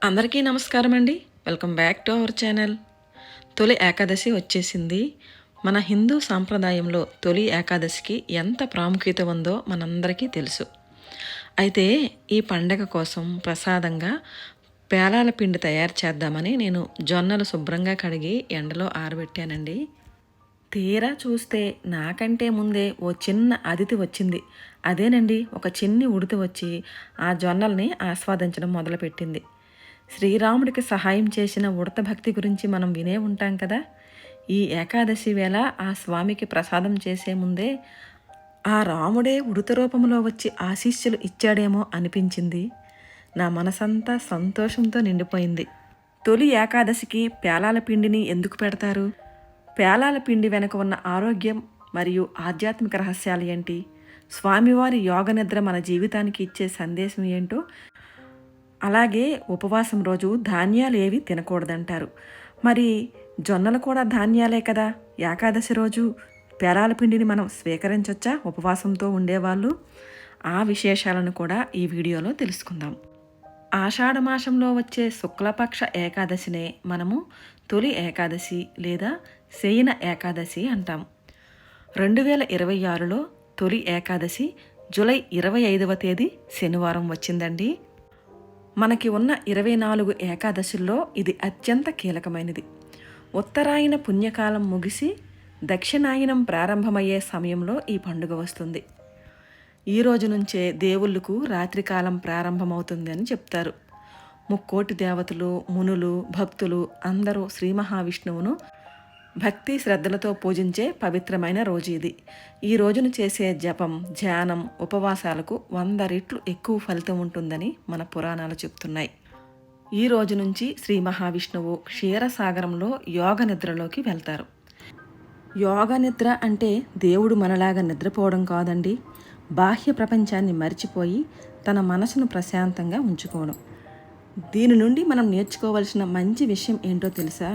అందరికీ నమస్కారం అండి. Welcome back to our channel. తొలి ఏకాదశి వచ్చేసింది. మన హిందూ సాంప్రదాయంలో తొలి ఏకాదశికి ఎంత ప్రాముఖ్యత ఉందో మనందరికీ తెలుసు. అయితే ఈ పండగ కోసం ప్రసాదంగా పేలాల పిండి తయారు చేద్దామని నేను జొన్నలు శుభ్రంగా కడిగి ఎండలో ఆరబెట్టానండి. తీరా చూస్తే నాకంటే ముందే ఓ చిన్న అతిథి వచ్చింది. అదేనండి, ఒక చిన్ని ఉడత వచ్చి ఆ జొన్నల్ని ఆస్వాదించడం మొదలుపెట్టింది. శ్రీరాముడికి సహాయం చేసిన ఉడత భక్తి గురించి మనం వినే ఉంటాం కదా. ఈ ఏకాదశి వేళ ఆ స్వామికి ప్రసాదం చేసే ముందే ఆ రాముడే ఉడత రూపంలో వచ్చి ఆశీస్సులు ఇచ్చాడేమో అనిపించింది. నా మనసంతా సంతోషంతో నిండిపోయింది. తొలి ఏకాదశికి పేలాల పిండిని ఎందుకు పెడతారు? పేలాల పిండి వెనక ఉన్న ఆరోగ్యం మరియు ఆధ్యాత్మిక రహస్యాలు ఏంటి? స్వామివారి యోగ నిద్ర మన జీవితానికి ఇచ్చే సందేశం ఏంటో, అలాగే ఉపవాసం రోజు ధాన్యాలు ఏవి తినకూడదంటారు. మరి జొన్నలు కూడా ధాన్యాలే కదా. ఏకాదశి రోజు పేలాల పిండిని మనం స్వీకరించవచ్చా ఉపవాసంతో ఉండేవాళ్ళు? ఆ విశేషాలను కూడా ఈ వీడియోలో తెలుసుకుందాం. ఆషాఢ మాసంలో వచ్చే శుక్లపక్ష ఏకాదశినే మనము తొలి ఏకాదశి లేదా శయన ఏకాదశి అంటాం. 2026లో తొలి ఏకాదశి జూలై 25వ తేదీ శనివారం వచ్చిందండి. మనకి ఉన్న 24 ఏకాదశుల్లో ఇది అత్యంత కీలకమైనది. ఉత్తరాయణ పుణ్యకాలం ముగిసి దక్షిణాయనం ప్రారంభమయ్యే సమయంలో ఈ పండుగ వస్తుంది. ఈ రోజు నుంచే దేవుళ్ళకు రాత్రికాలం ప్రారంభమవుతుంది అని చెప్తారు. ముక్కోటి దేవతలు, మునులు, భక్తులు అందరూ శ్రీ మహావిష్ణువును భక్తి శ్రద్ధలతో పూజించే పవిత్రమైన రోజు ఇది. ఈ రోజును చేసే జపం, ధ్యానం, ఉపవాసాలకు 100 రెట్లు ఎక్కువ ఫలితం ఉంటుందని మన పురాణాలు చెప్తున్నాయి. ఈ రోజు నుంచి శ్రీ మహావిష్ణువు క్షీరసాగరంలో యోగ నిద్రలోకి వెళ్తారు. యోగ నిద్ర అంటే దేవుడు మనలాగా నిద్రపోవడం కాదండి, బాహ్య ప్రపంచాన్ని మరిచిపోయి తన మనసును ప్రశాంతంగా ఉంచుకోవడం. దీని నుండి మనం నేర్చుకోవాల్సిన మంచి విషయం ఏంటో తెలుసా?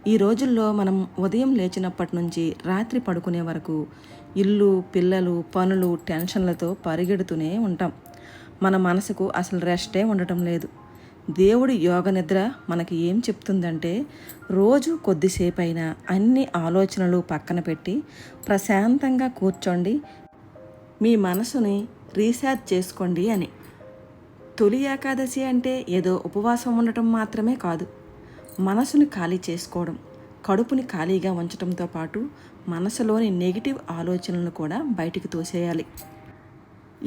ఈ రోజుల్లో మనం ఉదయం లేచినప్పటి నుంచి రాత్రి పడుకునే వరకు ఇల్లు, పిల్లలు, పనులు, టెన్షన్లతో పరిగెడుతూనే ఉంటాం. మన మనసుకు అసలు రెస్టే ఉండటం లేదు. దేవుడి యోగ నిద్ర మనకి ఏం చెప్తుందంటే, రోజు కొద్దిసేపు అయినా అన్ని ఆలోచనలు పక్కన పెట్టి ప్రశాంతంగా కూర్చోండి, మీ మనసుని రీఛార్జ్ చేసుకోండి అని. తొలి ఏకాదశి అంటే ఏదో ఉపవాసం ఉండటం మాత్రమే కాదు, మనసుని ఖాళీ చేసుకోవడం, కడుపుని ఖాళీగా ఉంచడంతో పాటు మనసులోని నెగిటివ్ ఆలోచనలను కూడా బయటికి తోసేయాలి.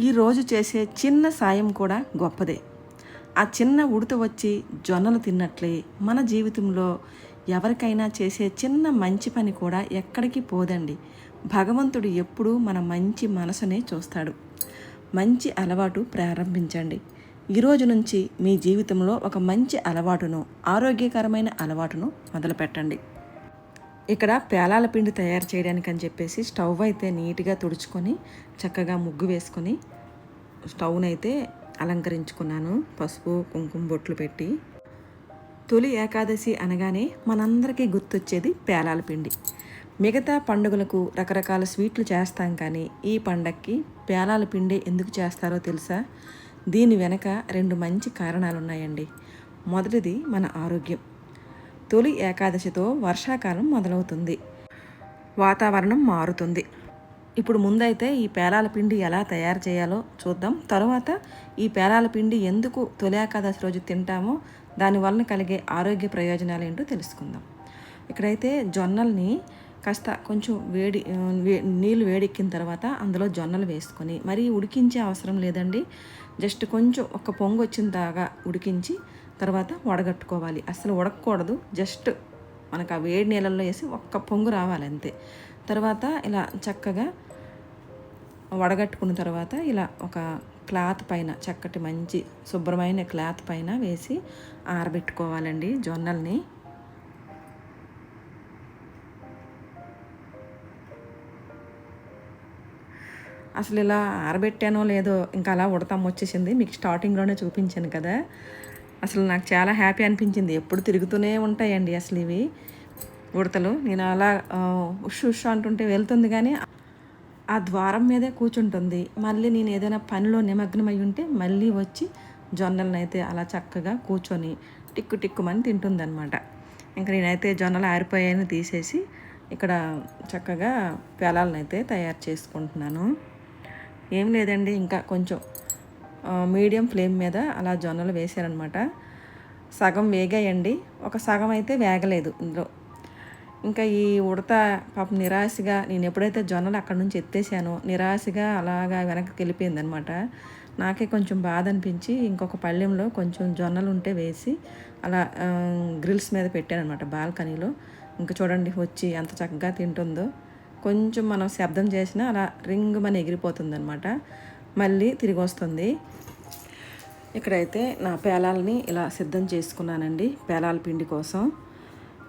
ఈరోజు చేసే చిన్న సాయం కూడా గొప్పదే. ఆ చిన్న ఉడత వచ్చి జొన్నలు తిన్నట్లే మన జీవితంలో ఎవరికైనా చేసే చిన్న మంచి పని కూడా ఎక్కడికి పోదండి. భగవంతుడు ఎప్పుడూ మన మంచి మనసునే చూస్తాడు. మంచి అలవాటు ప్రారంభించండి. ఈరోజు నుంచి మీ జీవితంలో ఒక మంచి అలవాటును, ఆరోగ్యకరమైన అలవాటును మొదలుపెట్టండి. ఇక్కడ పేలాల పిండి తయారు చేయడానికి అని చెప్పేసి స్టవ్ అయితే నీట్గా తుడుచుకొని చక్కగా ముగ్గు వేసుకొని స్టవ్నైతే అలంకరించుకున్నాను. పసుపు, కుంకుమ బొట్లు పెట్టి. తొలి ఏకాదశి అనగానే మనందరికీ గుర్తొచ్చేది పేలాల పిండి. మిగతా పండుగలకు రకరకాల స్వీట్లు చేస్తాం, కానీ ఈ పండగకి పేలాల పిండి ఎందుకు చేస్తారో తెలుసా? దీని వెనక 2 మంచి కారణాలు ఉన్నాయండి. మొదటిది మన ఆరోగ్యం. తొలి ఏకాదశితో వర్షాకాలం మొదలవుతుంది, వాతావరణం మారుతుంది. ఇప్పుడు ముందైతే ఈ పేలాల పిండి ఎలా తయారు చేయాలో చూద్దాం. తర్వాత ఈ పేలాల పిండి ఎందుకు తొలి ఏకాదశి రోజు తింటామో దానివల్ల కలిగే ఆరోగ్య ప్రయోజనాలు ఏంటో తెలుసుకుందాం. ఇక్కడైతే జొన్నల్ని కాస్త కొంచెం నీళ్ళు వేడెక్కిన తర్వాత అందులో జొన్నలు వేసుకొని, మరీ ఉడికించే అవసరం లేదండి, జస్ట్ కొంచెం ఒక పొంగు వచ్చిన దాకా ఉడికించి తర్వాత వడగట్టుకోవాలి. అసలు ఉడకకూడదు, జస్ట్ మనకు ఆ వేడి నీళ్ళల్లో వేసి ఒక్క పొంగు రావాలి అంతే. తర్వాత ఇలా చక్కగా వడగట్టుకున్న తర్వాత ఇలా ఒక క్లాత్ పైన, చక్కటి మంచి శుభ్రమైన క్లాత్ పైన వేసి ఆరబెట్టుకోవాలండి జొన్నల్ని. అసలు ఇలా ఆరబెట్టానో లేదో ఇంకా అలా ఉడతాం వచ్చేసింది. మీకు స్టార్టింగ్లోనే చూపించాను కదా. అసలు నాకు చాలా హ్యాపీ అనిపించింది. ఎప్పుడు తిరుగుతూనే ఉంటాయండి అసలు ఇవి ఉడతలు. నేను అలా ఉష్ ఉష్ అంటుంటే వెళ్తుంది, కానీ ఆ ద్వారం మీదే కూర్చుంటుంది. మళ్ళీ నేను ఏదైనా పనిలో నిమగ్నమై ఉంటే మళ్ళీ వచ్చి జొన్నలను అయితే అలా చక్కగా కూర్చొని టిక్కు టిక్కుమని తింటుందన్నమాట. ఇంకా నేనైతే జొన్నలు ఆరిపోయాయని తీసేసి ఇక్కడ చక్కగా పేలాలను అయితే తయారు చేసుకుంటున్నాను. ఏం లేదండి, ఇంకా కొంచెం మీడియం ఫ్లేమ్ మీద అలా జొన్నలు వేసానమాట. సగం వేగాయండి, ఒక సగం అయితే వేగలేదు ఇందులో. ఇంకా ఈ ఉడత పాపం నిరాశగా, నేను ఎప్పుడైతే జొన్నలు అక్కడ నుంచి ఎత్తేసానో నిరాశగా అలాగా వెనక్కి వెళ్ళిపోయిందనమాట. నాకే కొంచెం బాధ అనిపించి ఇంకొక పళ్ళెంలో కొంచెం జొన్నలు ఉంటే వేసి అలా గ్రిల్స్ మీద పెట్టానమాట బాల్కనీలో. ఇంకా చూడండి వచ్చి ఎంత చక్కగా తింటుందో. కొంచెం మనం శబ్దం చేసినా అలా రింగుమని ఎగిరిపోతుంది అనమాట, మళ్ళీ తిరిగి వస్తుంది. ఇక్కడైతే నా పేలాలని ఇలా సిద్ధం చేసుకున్నానండి పేలాల పిండి కోసం.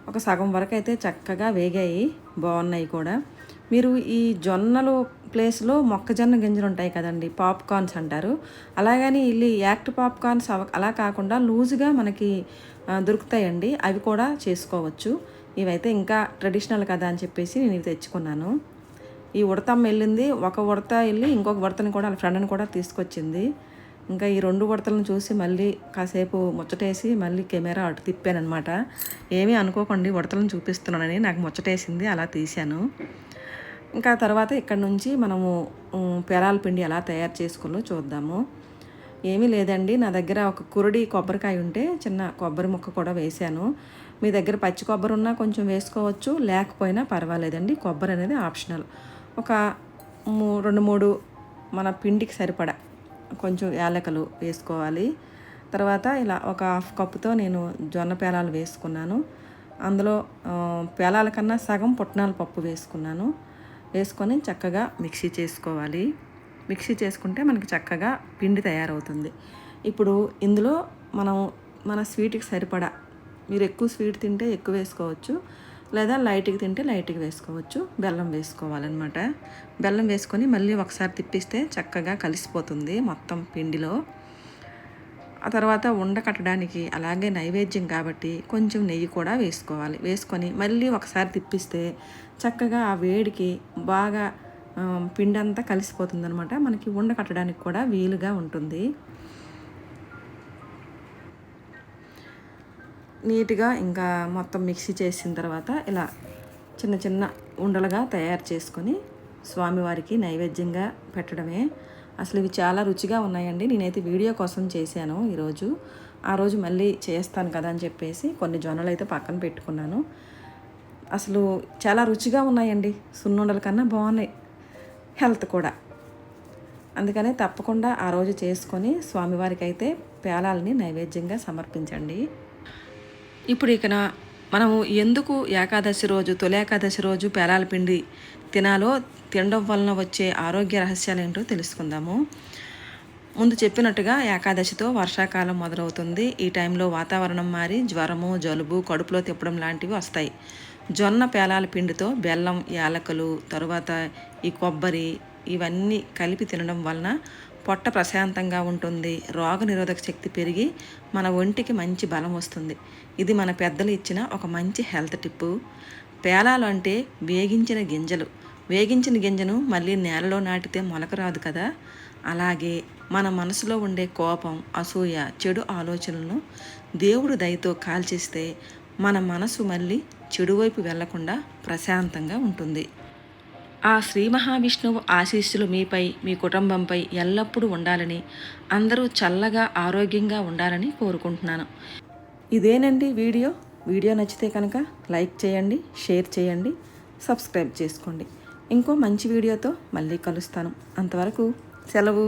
ఒక సగం వరకు అయితే చక్కగా వేగాయి, బాగున్నాయి కూడా. మీరు ఈ జొన్నలు ప్లేస్లో మొక్కజొన్న గింజలు ఉంటాయి కదండి, పాప్కార్న్స్ అంటారు. అలాగని ఇల్లు యాక్ట్ పాప్కార్న్స్ అలా కాకుండా లూజుగా మనకి దొరుకుతాయండి, అవి కూడా చేసుకోవచ్చు. ఇవైతే ఇంకా ట్రెడిషనల్ కదా అని చెప్పేసి నేను ఇవి తెచ్చుకున్నాను. ఈ ఉడతమ్మ వెళ్ళింది, ఒక ఉడత వెళ్ళి ఇంకొక ఉడతని కూడా ఫ్రెండ్ని కూడా తీసుకొచ్చింది. ఇంకా ఈ 2 ఉడతలను చూసి మళ్ళీ కాసేపు ముచ్చటేసి మళ్ళీ కెమెరా అటు తిప్పానమాట. ఏమీ అనుకోకండి, ఉడతలను చూపిస్తున్నానని, నాకు ముచ్చటేసింది అలా తీశాను. ఇంకా తర్వాత ఇక్కడ నుంచి మనము పేలాల పిండి ఎలా తయారు చేసుకోవాలో చూద్దాము. ఏమీ లేదండి, నా దగ్గర ఒక కురుడి కొబ్బరికాయ ఉంటే చిన్న కొబ్బరి ముక్క కూడా వేశాను. మీ దగ్గర పచ్చి కొబ్బరి ఉన్నా కొంచెం వేసుకోవచ్చు, లేకపోయినా పర్వాలేదండి. కొబ్బరి అనేది ఆప్షనల్. ఒక 2-3 మన పిండికి సరిపడా కొంచెం యాలకులు వేసుకోవాలి. తర్వాత ఇలా ఒక 1/2 కప్పుతో నేను జొన్న పేలాలు వేసుకున్నాను. అందులో పేలాల కన్నా సగం పుట్నాల పప్పు వేసుకున్నాను. వేసుకొని చక్కగా మిక్సీ చేసుకోవాలి. మిక్సీ చేసుకుంటే మనకి చక్కగా పిండి తయారవుతుంది. ఇప్పుడు ఇందులో మన స్వీట్కి సరిపడా, మీరు ఎక్కువ స్వీట్ తింటే ఎక్కువ వేసుకోవచ్చు, లేదా లైట్గా తింటే లైట్గా వేసుకోవచ్చు. బెల్లం వేసుకోవాలన్నమాట. బెల్లం వేసుకొని మళ్ళీ ఒకసారి తిప్పిస్తే చక్కగా కలిసిపోతుంది మొత్తం పిండిలో. ఆ తర్వాత ఉండ కట్టడానికి అలాగే నైవేద్యం కాబట్టి కొంచెం నెయ్యి కూడా వేసుకోవాలి. వేసుకొని మళ్ళీ ఒకసారి తిప్పిస్తే చక్కగా ఆ వేడికి బాగా పిండి అంతా కలిసిపోతుంది అనమాట. మనకి ఉండ కట్టడానికి కూడా వీలుగా ఉంటుంది. నీట్గా ఇంకా మొత్తం మిక్సీ చేసిన తర్వాత ఇలా చిన్న చిన్న ఉండలుగా తయారు చేసుకొని స్వామివారికి నైవేద్యంగా పెట్టడమే. అసలు ఇవి చాలా రుచిగా ఉన్నాయండి. నేనైతే వీడియో కోసం చేశాను ఈరోజు. ఆ రోజు మళ్ళీ చేస్తాను కదా అని చెప్పేసి కొన్ని జొన్నలు అయితే పక్కన పెట్టుకున్నాను. అసలు చాలా రుచిగా ఉన్నాయండి, సున్నుండల కన్నా బాగున్నాయి, హెల్త్ కూడా. అందుకనే తప్పకుండా ఆ రోజు చేసుకొని స్వామివారికి అయితే పేలాలని నైవేద్యంగా సమర్పించండి. ఇప్పుడు ఇక మనము ఎందుకు ఏకాదశి రోజు, తొలి ఏకాదశి రోజు పేలాల పిండి తినాలో, తినడం వలన వచ్చే ఆరోగ్య రహస్యాలు ఏంటో తెలుసుకుందాము. ముందు చెప్పినట్టుగా ఏకాదశితో వర్షాకాలం మొదలవుతుంది. ఈ టైంలో వాతావరణం మారి జ్వరము, జలుబు, కడుపులో తిప్పడం లాంటివి వస్తాయి. జొన్న పేలాల పిండితో బెల్లం, యాలకులు, తరువాత ఈ కొబ్బరి ఇవన్నీ కలిపి తినడం వలన పొట్ట ప్రశాంతంగా ఉంటుంది. రోగనిరోధక శక్తి పెరిగి మన ఒంటికి మంచి బలం వస్తుంది. ఇది మన పెద్దలు ఇచ్చిన ఒక మంచి హెల్త్ టిప్పు. పేలాలు అంటే వేగించిన గింజలు. వేగించిన గింజను మళ్ళీ నేలలో నాటితే మొలక రాదు కదా. అలాగే మన మనసులో ఉండే కోపం, అసూయ, చెడు ఆలోచనలను దేవుడు దయతో కాల్చేస్తే మన మనసు మళ్ళీ చెడువైపు వెళ్లకుండా ప్రశాంతంగా ఉంటుంది. ఆ శ్రీ మహావిష్ణువు ఆశీస్సులు మీపై, మీ కుటుంబంపై ఎల్లప్పుడూ ఉండాలని, అందరూ చల్లగా ఆరోగ్యంగా ఉండాలని కోరుకుంటున్నాను. ఇదేనండి వీడియో నచ్చితే కనుక లైక్ చేయండి, షేర్ చేయండి, సబ్స్క్రైబ్ చేసుకోండి. ఇంకో మంచి వీడియోతో మళ్ళీ కలుస్తాను. అంతవరకు సెలవు.